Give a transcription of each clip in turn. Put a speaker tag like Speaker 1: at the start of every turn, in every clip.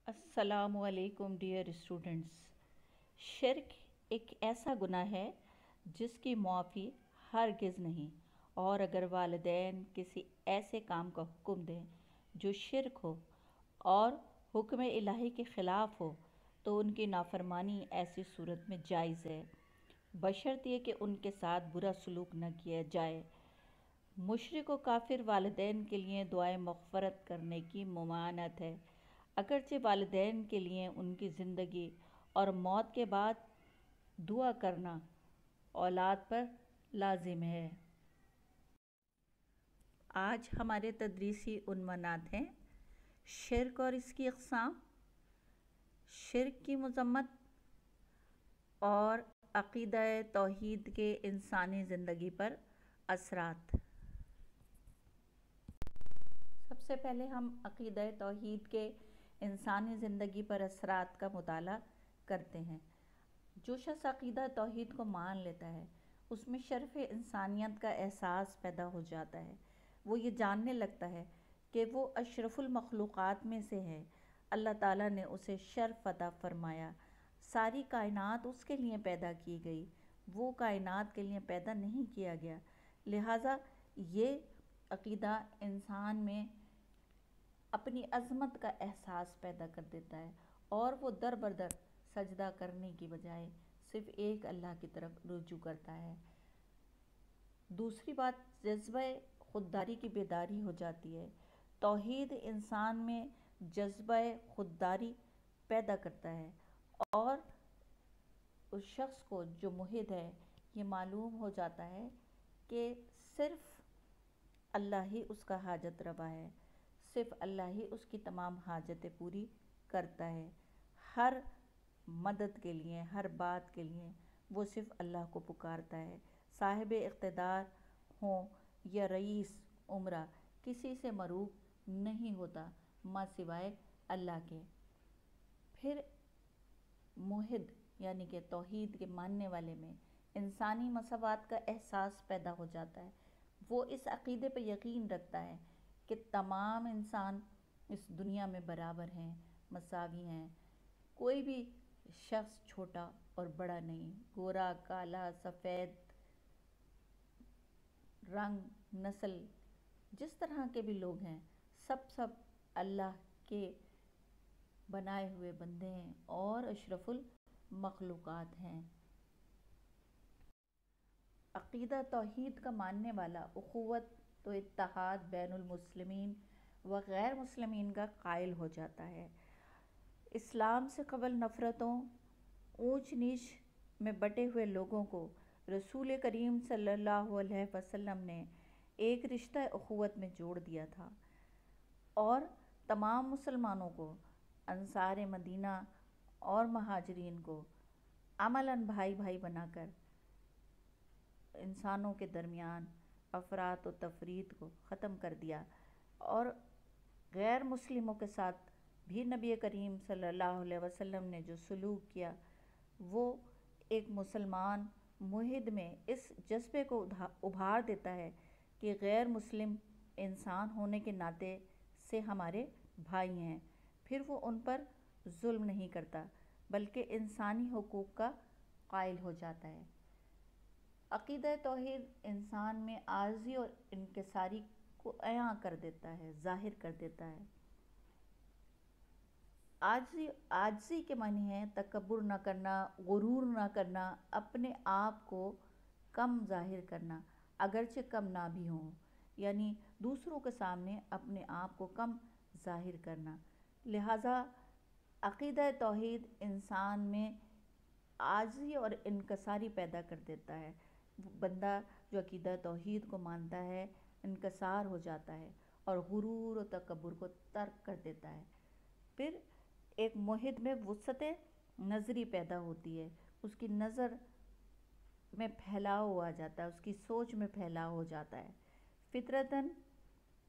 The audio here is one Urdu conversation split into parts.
Speaker 1: السلام علیکم ڈیئر اسٹوڈنٹس۔ شرک ایک ایسا گناہ ہے جس کی معافی ہرگز نہیں، اور اگر والدین کسی ایسے کام کا حکم دیں جو شرک ہو اور حکم الہی کے خلاف ہو تو ان کی نافرمانی ایسی صورت میں جائز ہے، بشرط یہ کہ ان کے ساتھ برا سلوک نہ کیا جائے۔ مشرک و کافر والدین کے لیے دعائے مغفرت کرنے کی ممانعت ہے، اگرچہ والدین کے لیے ان کی زندگی اور موت کے بعد دعا کرنا اولاد پر لازم ہے۔ آج ہمارے تدریسی عنوانات ہیں: شرک اور اس کی اقسام، شرک کی مذمت، اور عقیدہ توحید کے انسانی زندگی پر اثرات۔ سب سے پہلے ہم عقیدہ توحید کے انسانی زندگی پر اثرات کا مطالعہ کرتے ہیں۔ جو شخص عقیدہ توحید کو مان لیتا ہے اس میں شرف انسانیت کا احساس پیدا ہو جاتا ہے۔ وہ یہ جاننے لگتا ہے کہ وہ اشرف المخلوقات میں سے ہے، اللہ تعالیٰ نے اسے شرف عطا فرمایا، ساری کائنات اس کے لیے پیدا کی گئی، وہ کائنات کے لیے پیدا نہیں کیا گیا۔ لہٰذا یہ عقیدہ انسان میں اپنی عظمت کا احساس پیدا کر دیتا ہے اور وہ در بدر سجدہ کرنے کی بجائے صرف ایک اللہ کی طرف رجوع کرتا ہے۔ دوسری بات، جذبہ خودداری کی بیداری ہو جاتی ہے۔ توحید انسان میں جذبہ خودداری پیدا کرتا ہے اور اس شخص کو جو موحد ہے یہ معلوم ہو جاتا ہے کہ صرف اللہ ہی اس کا حاجت روا ہے، صرف اللہ ہی اس کی تمام حاجتیں پوری کرتا ہے۔ ہر مدد کے لیے، ہر بات کے لیے وہ صرف اللہ کو پکارتا ہے۔ صاحب اقتدار ہوں یا رئیس امرا، کسی سے مروب نہیں ہوتا ماں سوائے اللہ کے۔ پھر موحد یعنی کہ توحید کے ماننے والے میں انسانی مساوات کا احساس پیدا ہو جاتا ہے۔ وہ اس عقیدے پہ یقین رکھتا ہے کہ تمام انسان اس دنیا میں برابر ہیں، مساوی ہیں، کوئی بھی شخص چھوٹا اور بڑا نہیں، گورا، کالا، سفید، رنگ، نسل، جس طرح کے بھی لوگ ہیں، سب اللہ کے بنائے ہوئے بندے ہیں اور اشرف المخلوقات ہیں۔ عقیدہ توحید کا ماننے والا اخوت و اتحاد بین المسلمین و غیر مسلمین کا قائل ہو جاتا ہے۔ اسلام سے قبل نفرتوں، اونچ نیچ میں بٹے ہوئے لوگوں کو رسول کریم صلی اللہ علیہ وسلم نے ایک رشتہ اخوت میں جوڑ دیا تھا اور تمام مسلمانوں کو، انصار مدینہ اور مہاجرین کو عملاً بھائی بھائی بنا کر انسانوں کے درمیان افراط و تفریط کو ختم کر دیا، اور غیر مسلموں کے ساتھ بھی نبی کریم صلی اللہ علیہ وسلم نے جو سلوک کیا وہ ایک مسلمان موحد میں اس جذبے کو ابھار دیتا ہے کہ غیر مسلم انسان ہونے کے ناطے سے ہمارے بھائی ہیں۔ پھر وہ ان پر ظلم نہیں کرتا بلکہ انسانی حقوق کا قائل ہو جاتا ہے۔ عقیدہ توحید انسان میں عاجزی اور انکساری کو عیاں کر دیتا ہے، ظاہر کر دیتا ہے۔ عاجزی کے معنی ہے تکبر نہ کرنا، غرور نہ کرنا، اپنے آپ کو کم ظاہر کرنا اگرچہ کم نہ بھی ہوں، یعنی دوسروں کے سامنے اپنے آپ کو کم ظاہر کرنا۔ لہٰذا عقیدہ توحید انسان میں عاجزی اور انکساری پیدا کر دیتا ہے۔ بندہ جو عقیدہ توحید کو مانتا ہے انکسار ہو جاتا ہے اور غرور و تکبر کو ترک کر دیتا ہے۔ پھر ایک موحد میں وسعت نظری پیدا ہوتی ہے، اس کی نظر میں پھیلاؤ آ جاتا ہے، اس کی سوچ میں پھیلاؤ ہو جاتا ہے۔ فطرتاً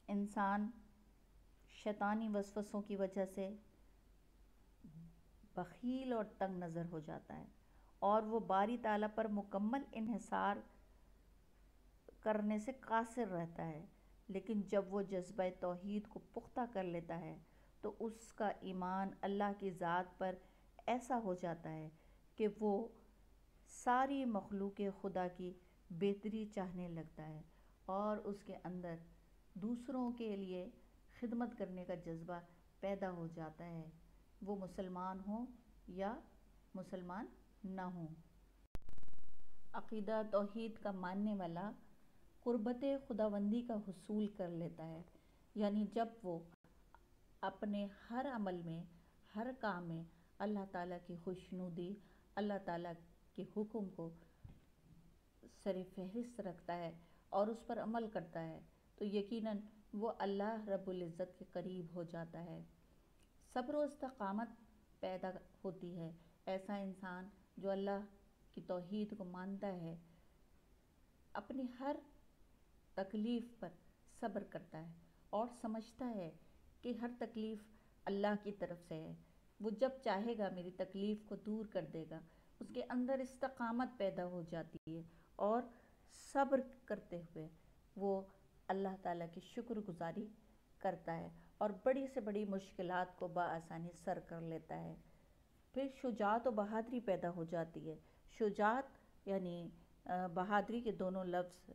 Speaker 1: انسان شیطانی وسوسوں کی وجہ سے بخیل اور تنگ نظر ہو جاتا ہے اور وہ باری تعالیٰ پر مکمل انحصار کرنے سے قاصر رہتا ہے، لیکن جب وہ جذبہ توحید کو پختہ کر لیتا ہے تو اس کا ایمان اللہ کی ذات پر ایسا ہو جاتا ہے کہ وہ ساری مخلوق خدا کی بہتری چاہنے لگتا ہے، اور اس کے اندر دوسروں کے لیے خدمت کرنے کا جذبہ پیدا ہو جاتا ہے، وہ مسلمان ہوں یا مسلمان نہ ہوں۔ عقیدہ توحید کا ماننے والا قربت خداوندی کا حصول کر لیتا ہے، یعنی جب وہ اپنے ہر عمل میں، ہر کام میں اللہ تعالیٰ کی خوشنودی، اللہ تعالیٰ کے حکم کو سر فہرست رکھتا ہے اور اس پر عمل کرتا ہے، تو یقیناً وہ اللہ رب العزت کے قریب ہو جاتا ہے۔ صبر و استقامت پیدا ہوتی ہے۔ ایسا انسان جو اللہ کی توحید کو مانتا ہے، اپنی ہر تکلیف پر صبر کرتا ہے اور سمجھتا ہے کہ ہر تکلیف اللہ کی طرف سے ہے، وہ جب چاہے گا میری تکلیف کو دور کر دے گا۔ اس کے اندر استقامت پیدا ہو جاتی ہے اور صبر کرتے ہوئے وہ اللہ تعالیٰ کی شکر گزاری کرتا ہے اور بڑی سے بڑی مشکلات کو بآسانی سر کر لیتا ہے۔ پھر شجاعت و بہادری پیدا ہو جاتی ہے۔ شجاعت یعنی بہادری کے دونوں لفظ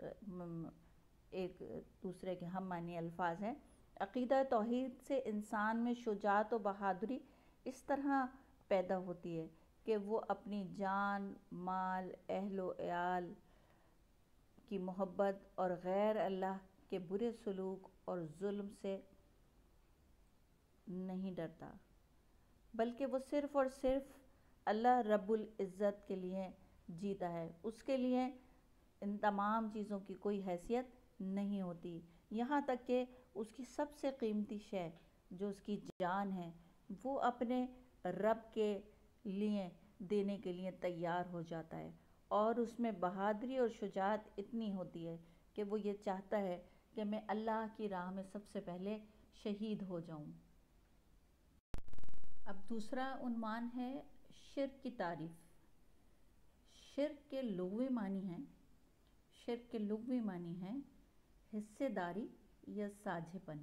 Speaker 1: ایک دوسرے کے ہم معنی الفاظ ہیں۔ عقیدہ توحید سے انسان میں شجاعت و بہادری اس طرح پیدا ہوتی ہے کہ وہ اپنی جان، مال، اہل و عیال کی محبت اور غیر اللہ کے برے سلوک اور ظلم سے نہیں ڈرتا، بلکہ وہ صرف اور صرف اللہ رب العزت کے لیے جیتا ہے۔ اس کے لیے ان تمام چیزوں کی کوئی حیثیت نہیں ہوتی، یہاں تک کہ اس کی سب سے قیمتی شے جو اس کی جان ہے وہ اپنے رب کے لیے دینے کے لیے تیار ہو جاتا ہے، اور اس میں بہادری اور شجاعت اتنی ہوتی ہے کہ وہ یہ چاہتا ہے کہ میں اللہ کی راہ میں سب سے پہلے شہید ہو جاؤں۔ اب دوسرا عنوان ہے شرک کی تعریف۔ شرک کے لغوی معنی ہیں حصے داری یا ساجھے پن،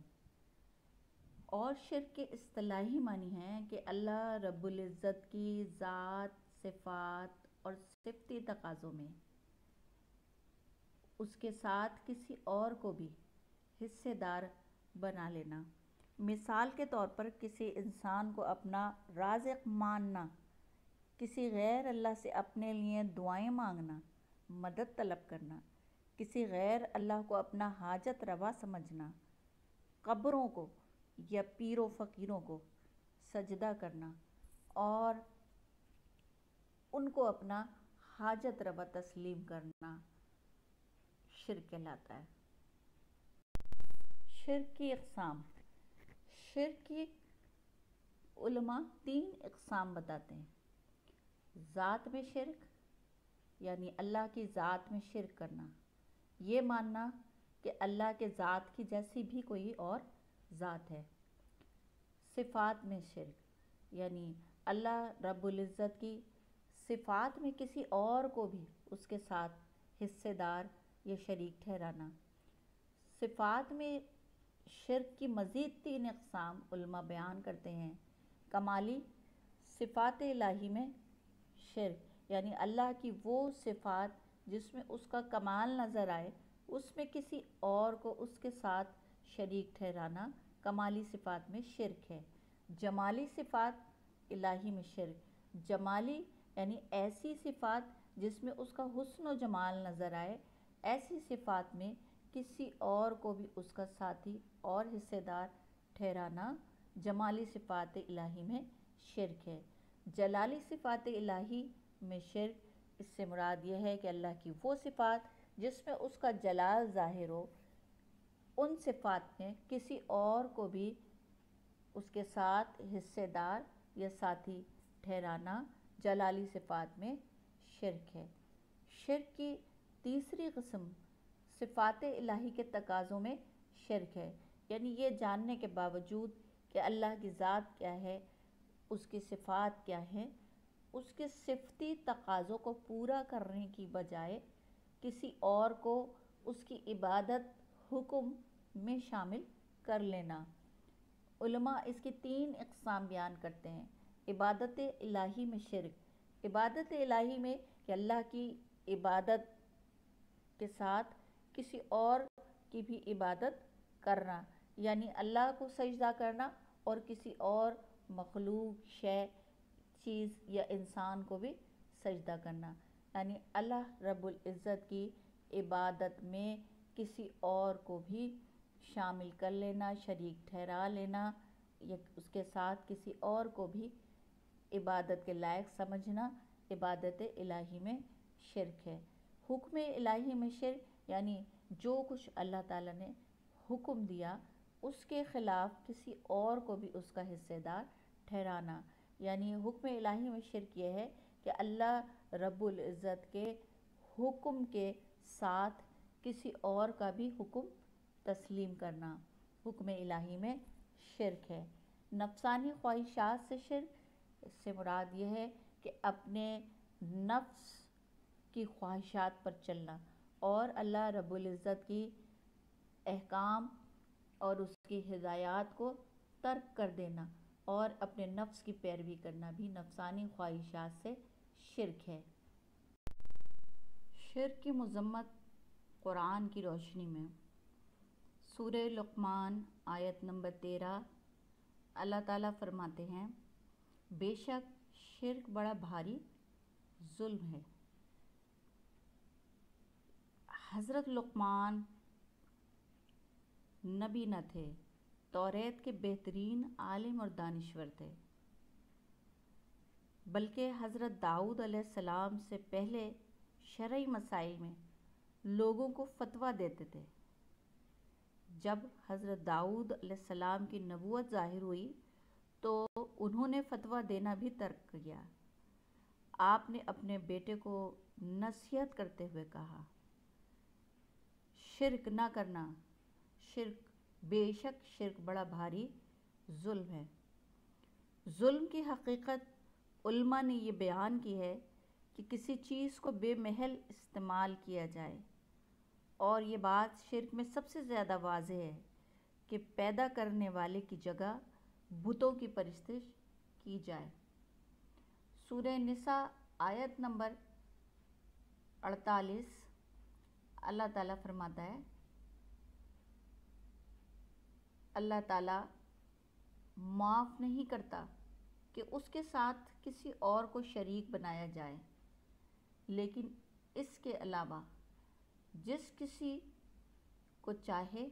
Speaker 1: اور شرک کے اصطلاحی معنی ہیں کہ اللہ رب العزت کی ذات، صفات اور صفتی تقاضوں میں اس کے ساتھ کسی اور کو بھی حصے دار بنا لینا۔ مثال کے طور پر کسی انسان کو اپنا رازق ماننا، کسی غیر اللہ سے اپنے لیے دعائیں مانگنا، مدد طلب کرنا، کسی غیر اللہ کو اپنا حاجت روا سمجھنا، قبروں کو یا پیر و فقیروں کو سجدہ کرنا اور ان کو اپنا حاجت روا تسلیم کرنا شرک کہلاتا ہے۔ شرک کی اقسام۔ شرک کی علماء 3 اقسام بتاتے ہیں۔ ذات میں شرک، یعنی اللہ کی ذات میں شرک کرنا، یہ ماننا کہ اللہ کے ذات کی جیسی بھی کوئی اور ذات ہے۔ صفات میں شرک، یعنی اللہ رب العزت کی صفات میں کسی اور کو بھی اس کے ساتھ حصے دار یا شریک ٹھہرانا۔ صفات میں شرک کی مزید 3 اقسام علماء بیان کرتے ہیں۔ کمالی صفات الہی میں شرک، یعنی اللہ کی وہ صفات جس میں اس کا کمال نظر آئے، اس میں کسی اور کو اس کے ساتھ شریک ٹھہرانا کمالی صفات میں شرک ہے۔ جمالی صفات الہی میں شرک، جمالی یعنی ایسی صفات جس میں اس کا حسن و جمال نظر آئے، ایسی صفات میں کسی اور کو بھی اس کا ساتھی اور حصے دار ٹھہرانا جمالی صفات الہی میں شرک ہے۔ جلالی صفات الہی میں شرک، اس سے مراد یہ ہے کہ اللہ کی وہ صفات جس میں اس کا جلال ظاہر ہو، ان صفات میں کسی اور کو بھی اس کے ساتھ حصے دار یا ساتھی ٹھہرانا جلالی صفات میں شرک ہے۔ شرک کی تیسری قسم صفات الہی کے تقاضوں میں شرک ہے، یعنی یہ جاننے کے باوجود کہ اللہ کی ذات کیا ہے، اس کی صفات کیا ہیں، اس کے صفتی تقاضوں کو پورا کرنے کی بجائے کسی اور کو اس کی عبادت حکم میں شامل کر لینا۔ علماء اس کی 3 اقسام بیان کرتے ہیں۔ عبادت الہی میں شرک، عبادت الہی میں کہ اللہ کی عبادت کے ساتھ کسی اور کی بھی عبادت کرنا، یعنی اللہ کو سجدہ کرنا اور کسی اور مخلوق، شے، چیز یا انسان کو بھی سجدہ کرنا، یعنی اللہ رب العزت کی عبادت میں کسی اور کو بھی شامل کر لینا، شریک ٹھہرا لینا، یا اس کے ساتھ کسی اور کو بھی عبادت کے لائق سمجھنا، عبادت الہی میں شرک ہے۔ حکم الہی میں شرک یعنی جو کچھ اللہ تعالیٰ نے حکم دیا اس کے خلاف کسی اور کو بھی اس کا حصہ دار ٹھہرانا، یعنی حکم الہی میں شرک یہ ہے کہ اللہ رب العزت کے حکم کے ساتھ کسی اور کا بھی حکم تسلیم کرنا حکم الہی میں شرک ہے۔ نفسانی خواہشات سے شرک، اس سے مراد یہ ہے کہ اپنے نفس کی خواہشات پر چلنا اور اللہ رب العزت کی احکام اور اس کی ہدایات کو ترک کر دینا اور اپنے نفس کی پیروی کرنا بھی نفسانی خواہشات سے شرک ہے۔ شرک کی مذمت قرآن کی روشنی میں سورہ لقمان آیت نمبر 13 اللہ تعالیٰ فرماتے ہیں، بے شک شرک بڑا بھاری ظلم ہے۔ حضرت لقمان نبی نہ تھے، توریت کے بہترین عالم اور دانشور تھے، بلکہ حضرت داؤد علیہ السلام سے پہلے شرعی مسائل میں لوگوں کو فتویٰ دیتے تھے۔ جب حضرت داؤد علیہ السلام کی نبوت ظاہر ہوئی تو انہوں نے فتویٰ دینا بھی ترک کیا۔ آپ نے اپنے بیٹے کو نصیحت کرتے ہوئے کہا، شرک نہ کرنا، بے شک شرک بڑا بھاری ظلم ہے۔ ظلم کی حقیقت علماء نے یہ بیان کی ہے کہ کسی چیز کو بے محل استعمال کیا جائے، اور یہ بات شرک میں سب سے زیادہ واضح ہے کہ پیدا کرنے والے کی جگہ بتوں کی پرستش کی جائے۔ سورہ نساء آیت نمبر 48 اللہ تعالیٰ فرماتا ہے، اللہ تعالیٰ معاف نہیں کرتا کہ اس کے ساتھ کسی اور کو شریک بنایا جائے، لیکن اس کے علاوہ جس کسی کو چاہے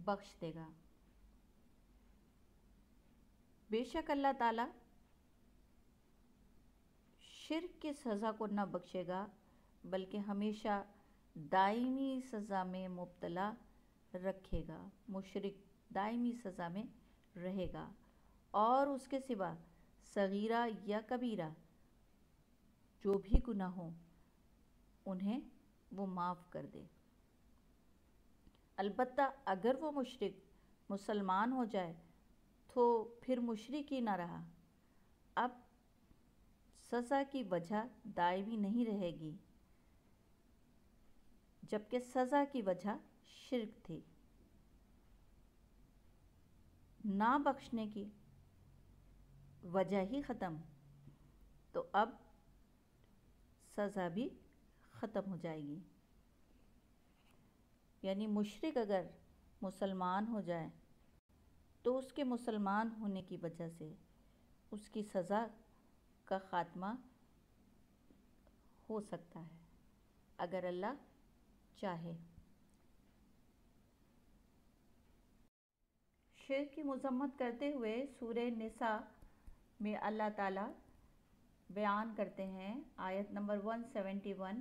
Speaker 1: بخش دے گا۔ بے شک اللہ تعالیٰ شرک کی سزا کو نہ بخشے گا بلکہ ہمیشہ دائمی سزا میں مبتلا رکھے گا۔ مشرک دائمی سزا میں رہے گا اور اس کے سوا صغیرہ یا کبیرہ جو بھی گناہ ہوں انہیں وہ معاف کر دے۔ البتہ اگر وہ مشرک مسلمان ہو جائے تو پھر مشرک ہی نہ رہا، اب سزا کی وجہ دائمی نہیں رہے گی، جبکہ سزا کی وجہ شرک تھی۔ نہ بخشنے کی وجہ ہی ختم، تو اب سزا بھی ختم ہو جائے گی۔ یعنی مشرک اگر مسلمان ہو جائے تو اس کے مسلمان ہونے کی وجہ سے اس کی سزا کا خاتمہ ہو سکتا ہے اگر اللہ چاہے۔ شرک کی مذمت کرتے ہوئے سورہ نساء میں اللہ تعالیٰ بیان کرتے ہیں آیت نمبر 171،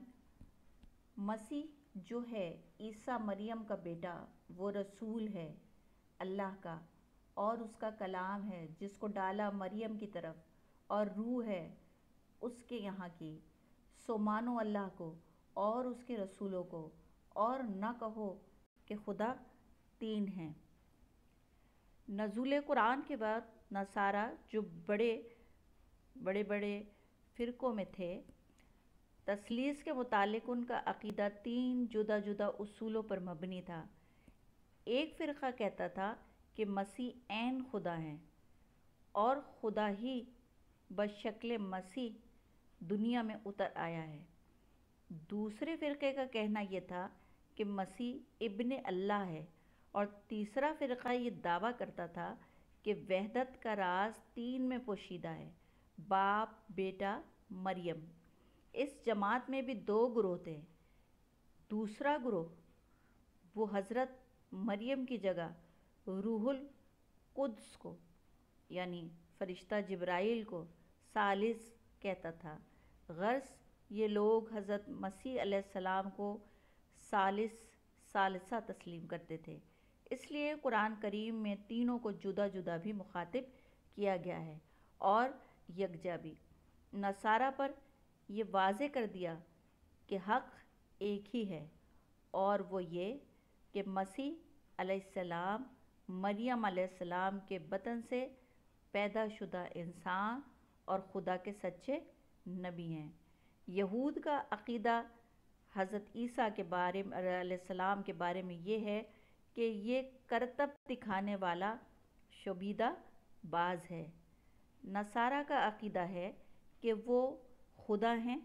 Speaker 1: مسیح جو ہے عیسیٰ مریم کا بیٹا، وہ رسول ہے اللہ کا اور اس کا کلام ہے جس کو ڈالا مریم کی طرف، اور روح ہے اس کے یہاں کی، سو مانو اللہ کو اور اس کے رسولوں کو، اور نہ کہو کہ خدا تین ہیں۔ نزول قرآن کے بعد نصارہ جو بڑے فرقوں میں تھے، تثلیث کے متعلق ان کا عقیدہ 3 جدا جدا اصولوں پر مبنی تھا۔ ایک فرقہ کہتا تھا کہ مسیح عین خدا ہیں اور خدا ہی بشکل مسیح دنیا میں اتر آیا ہے۔ دوسرے فرقے کا کہنا یہ تھا کہ مسیح ابن اللہ ہے، اور تیسرا فرقہ یہ دعویٰ کرتا تھا کہ وحدت کا راز تین میں پوشیدہ ہے: باپ، بیٹا، مریم۔ اس جماعت میں بھی دو گروہ تھے۔ دوسرا گروہ وہ حضرت مریم کی جگہ روح القدس کو یعنی فرشتہ جبرائیل کو ثالث کہتا تھا۔ غرض یہ لوگ حضرت مسیح علیہ السلام کو ثالثہ تسلیم کرتے تھے۔ اس لیے قرآن کریم میں تینوں کو جدا جدا بھی مخاطب کیا گیا ہے اور یکجا بھی۔ نصارہ پر یہ واضح کر دیا کہ حق ایک ہی ہے، اور وہ یہ کہ مسیح علیہ السلام مریم علیہ السلام کے بطن سے پیدا شدہ انسان اور خدا کے سچے نبی ہیں۔ یہود کا عقیدہ حضرت عیسیٰ کے بارے میں علیہ السلام کے بارے میں یہ ہے کہ یہ کرتب دکھانے والا شویدہ باز ہے۔ نصارہ کا عقیدہ ہے کہ وہ خدا ہیں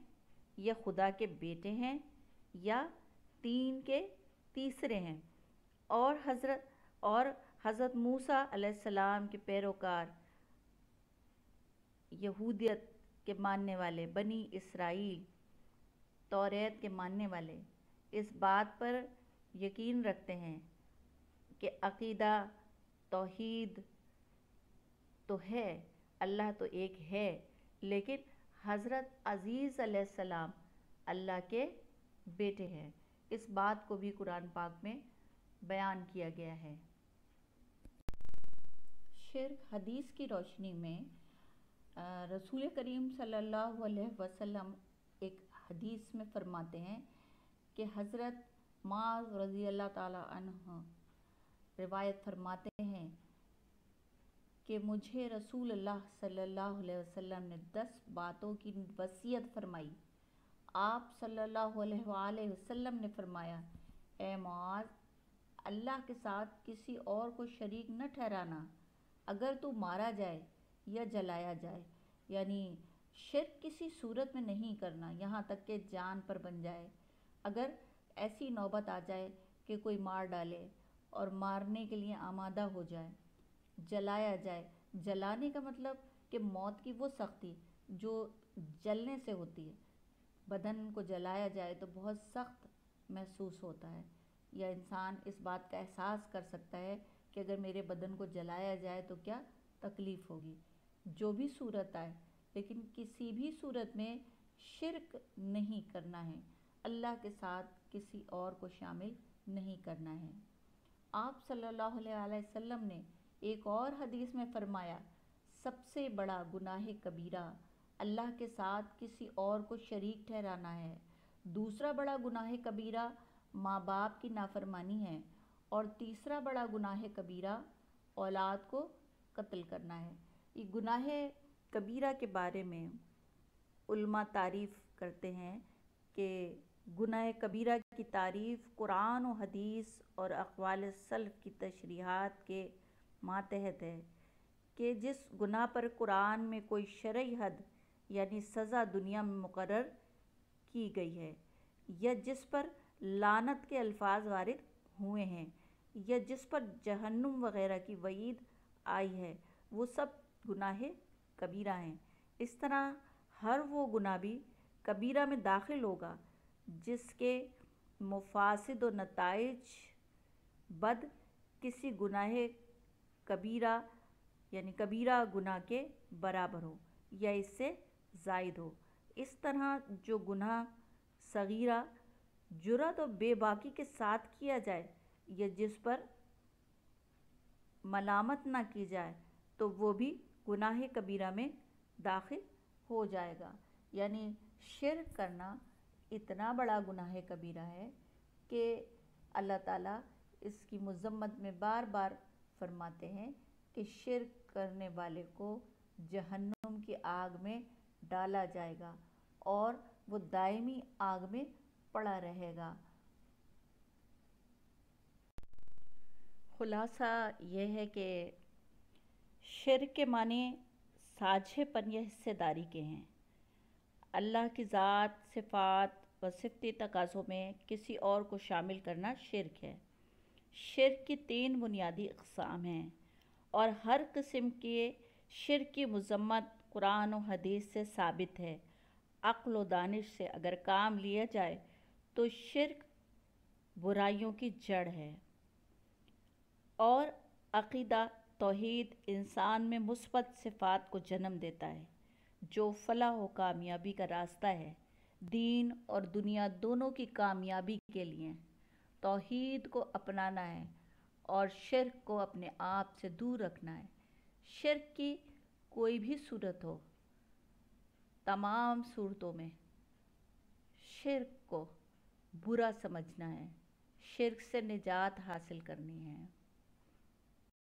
Speaker 1: یا خدا کے بیٹے ہیں یا تین کے تیسرے ہیں، اور حضرت موسیٰ علیہ السلام کے پیروکار یہودیت کے ماننے والے بنی اسرائیل، توریت کے ماننے والے اس بات پر یقین رکھتے ہیں کہ عقیدہ توحید تو ہے، اللہ تو ایک ہے، لیکن حضرت عیسیٰ علیہ السلام اللہ کے بیٹے ہیں۔ اس بات کو بھی قرآن پاک میں بیان کیا گیا ہے۔ شرک حدیث کی روشنی میں رسول کریم صلی اللہ علیہ وسلم ایک حدیث میں فرماتے ہیں کہ حضرت معاذ رضی اللہ تعالیٰ عنہ روایت فرماتے ہیں کہ مجھے رسول اللہ صلی اللہ علیہ وسلم نے 10 باتوں کی وصیت فرمائی۔ آپ صلی اللہ علیہ وآلہ وسلم نے فرمایا: اے معاذ، اللہ کے ساتھ کسی اور کو شریک نہ ٹھہرانا، اگر تو مارا جائے یا جلایا جائے، یعنی شرک کسی صورت میں نہیں کرنا یہاں تک کہ جان پر بن جائے۔ اگر ایسی نوبت آ جائے کہ کوئی مار ڈالے اور مارنے کے لیے آمادہ ہو جائے، جلایا جائے، جلانے کا مطلب کہ موت کی وہ سختی جو جلنے سے ہوتی ہے، بدن کو جلایا جائے تو بہت سخت محسوس ہوتا ہے، یا انسان اس بات کا احساس کر سکتا ہے کہ اگر میرے بدن کو جلایا جائے تو کیا تکلیف ہوگی۔ جو بھی صورت آئے، لیکن کسی بھی صورت میں شرک نہیں کرنا ہے، اللہ کے ساتھ کسی اور کو شامل نہیں کرنا ہے۔ آپ صلی اللہ علیہ وسلم نے ایک اور حدیث میں فرمایا: سب سے بڑا گناہ کبیرہ اللہ کے ساتھ کسی اور کو شریک ٹھہرانا ہے۔ دوسرا بڑا گناہ کبیرہ ماں باپ کی نافرمانی ہے، اور تیسرا بڑا گناہ کبیرہ اولاد کو قتل کرنا ہے۔ یہ گناہ کبیرہ کے بارے میں علماء تعریف کرتے ہیں کہ گناہ کبیرہ کی تعریف قرآن و حدیث اور اقوال سلف کی تشریحات کے ماتحت ہے کہ جس گناہ پر قرآن میں کوئی شرعی حد یعنی سزا دنیا میں مقرر کی گئی ہے، یا جس پر لعنت کے الفاظ وارد ہوئے ہیں، یا جس پر جہنم وغیرہ کی وعید آئی ہے، وہ سب گناہ کبیرہ ہیں۔ اس طرح ہر وہ گناہ بھی کبیرہ میں داخل ہوگا جس کے مفاسد و نتائج بد کسی گناہ کبیرہ یعنی کبیرہ گناہ کے برابر ہو یا اس سے زائد ہو۔ اس طرح جو گناہ صغیرہ جرات و بے باکی کے ساتھ کیا جائے یا جس پر ملامت نہ کی جائے تو وہ بھی گناہ کبیرہ میں داخل ہو جائے گا۔ یعنی شرک کرنا اتنا بڑا گناہ کبیرہ ہے کہ اللہ تعالیٰ اس کی مذمت میں بار بار فرماتے ہیں کہ شرک کرنے والے کو جہنم کی آگ میں ڈالا جائے گا اور وہ دائمی آگ میں پڑا رہے گا۔ خلاصہ یہ ہے کہ شرک کے معنی ساجھے پن یا حصے داری کے ہیں۔ اللہ کی ذات، صفات و صفتی تقاضوں میں کسی اور کو شامل کرنا شرک ہے۔ شرک کی 3 بنیادی اقسام ہیں اور ہر قسم کے شرک کی مذمت قرآن و حدیث سے ثابت ہے۔ عقل و دانش سے اگر کام لیا جائے تو شرک برائیوں کی جڑ ہے، اور عقیدہ توحید انسان میں مثبت صفات کو جنم دیتا ہے جو فلاح و کامیابی کا راستہ ہے، دین اور دنیا دونوں کی کامیابی کے لیے۔ توحید کو اپنانا ہے اور شرک کو اپنے آپ سے دور رکھنا ہے۔ شرک کی کوئی بھی صورت ہو، تمام صورتوں میں شرک کو برا سمجھنا ہے، شرک سے نجات حاصل کرنی ہے۔